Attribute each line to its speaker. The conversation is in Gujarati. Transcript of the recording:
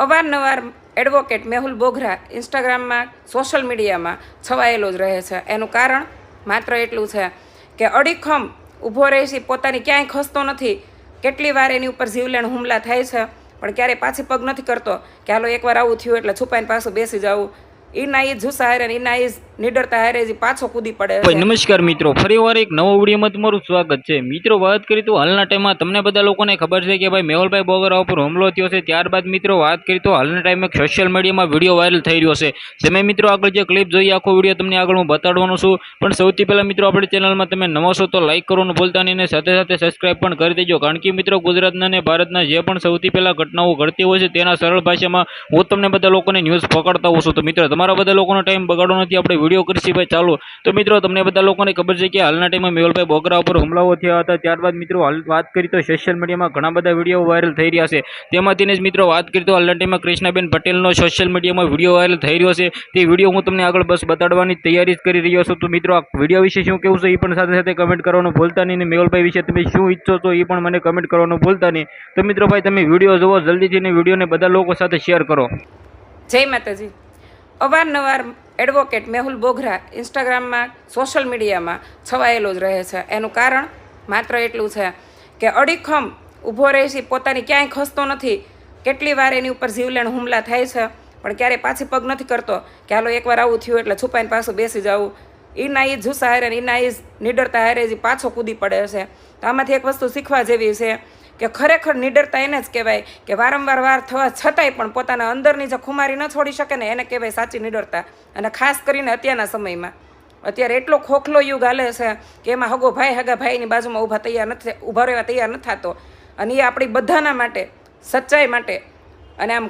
Speaker 1: અવારનવાર એડવોકેટ મેહુલ બોગરા ઇન્સ્ટાગ્રામમાં સોશિયલ મીડિયામાં છવાયેલો જ રહે છે. એનું કારણ માત્ર એટલું છે કે અડીખમ ઊભો રહે છે, પોતાની ક્યાંય ખસતો નથી. કેટલી વાર એની ઉપર જીવલેણ હુમલા થાય છે, પણ ક્યારેય પાછી પગ નથી કરતો કે હાલો એકવાર આવું થયું એટલે છુપાઈને પાછું બેસી જવું. એ ના એ જુસ્સા હારે, એ ના એ નિડરતા હારે પાછો કૂદી પડે છે.
Speaker 2: નમસ્કાર મિત્રો, ફરીવાર એક નવો વિડીયોમાં તમારું સ્વાગત છે. મિત્રો, વાત કરી તો હાલના ટાઈમમાં તમને બધા લોકોને ખબર છે કે ભાઈ મેહુલભાઈ બોગરા ઉપર હુમલો થયો છે. ત્યારબાદ મિત્રો વાત કરી તો હાલના ટાઈમે સોશિયલ મીડિયામાં વિડીયો વાયરલ થઈ રહ્યો છે. તમે મિત્રો આગળ જે ક્લિપ જોઈએ, આખો વિડીયો તમને આગળ હું બતાડવાનો છું. પણ સૌથી પહેલા મિત્રો આપણી ચેનલમાં તમે નવા છો તો લાઈક કરવાનું ભૂલતા નહીં અને સાથે સાથે સબસ્ક્રાઇબ પણ કરી દેજો. કારણ કે મિત્રો ગુજરાતના અને ભારતના જે પણ સૌથી પહેલા ઘટનાઓ ઘટતી હોય છે તેના સરળ ભાષામાં હું તમને બધા લોકોને ન્યૂઝ પકડતા હોઉં છું. તો મિત્રો તમારા બધા લોકોનો ટાઈમ બગાડો નથી, આપણે વિડીયો કરીશું ભાઈ ચાલો. તો મિત્રો તમને બધા લોકોને ખબર છે કે હાલના ટાઈમમાં મેહુલભાઈ બોગરા ઉપર હુમલાઓ થયા હતા. ત્યારબાદ મિત્રો હાલ વાત કરી તો સોશિયલ મીડિયામાં ઘણા બધા વિડીયો વાયરલ થઈ રહ્યા છે. તેમાંથી જ મિત્રો વાત કરી તો હાલના ટાઈમમાં કૃષ્ણાબેન પટેલનો સોશિયલ મીડિયામાં વિડીયો વાયરલ થઈ રહ્યો છે. તે વિડીયો હું તમને આગળ બસ બતાડવાની તૈયારી કરી રહ્યો છું. તો મિત્રો આ વિડીયો વિશે શું કહેવું છે એ પણ સાથે સાથે કમેન્ટ કરવાનું ભૂલતા નહીં. અને મેહુલભાઈ વિશે તમે શું ઈચ્છો છો એ પણ મને કમેન્ટ કરવાનું ભૂલતા નહીં. તો મિત્રો ભાઈ તમે વિડીયો જુઓ જલ્દીથી, અને વિડીયોને બધા લોકો સાથે શેર કરો.
Speaker 1: જય માતાજી. અવારનવાર એડવોકેટ મેહુલ બોગરા ઇન્સ્ટાગ્રામમાં સોશિયલ મીડિયામાં છવાયેલો જ રહે છે. એનું કારણ માત્ર એટલું છે કે અડીખમ ઊભો રહે છે, પોતાની ક્યાંય ખસતો નથી. કેટલી વાર એની ઉપર જીવલેણ હુમલા થાય છે, પણ ક્યારેય પાછી પગ નથી કરતો કે હાલો એકવાર આવું થયું એટલે છુપાઈને પાછું બેસી જવું. એ ના એ જુસ્સા હારે, એ ના એ નિડરતા હારે પાછો કૂદી પડે છે. તો આમાંથી એક વસ્તુ શીખવા જેવી છે કે ખરેખર નિડરતા એને જ કહેવાય કે વારંવાર વાર થવા છતાંય પણ પોતાના અંદરની જે ખુમારી ન છોડી શકે ને એને કહેવાય સાચી નિડરતા. અને ખાસ કરીને અત્યારના સમયમાં, અત્યારે એટલો ખોખલો યુગ હાલે છે કે એમાં હગો ભાઈ હગા ભાઈની બાજુમાં ઊભા રહેવા તૈયાર નથી થતો. અને એ આપણી બધાના માટે, સચ્ચાઈ માટે અને આમ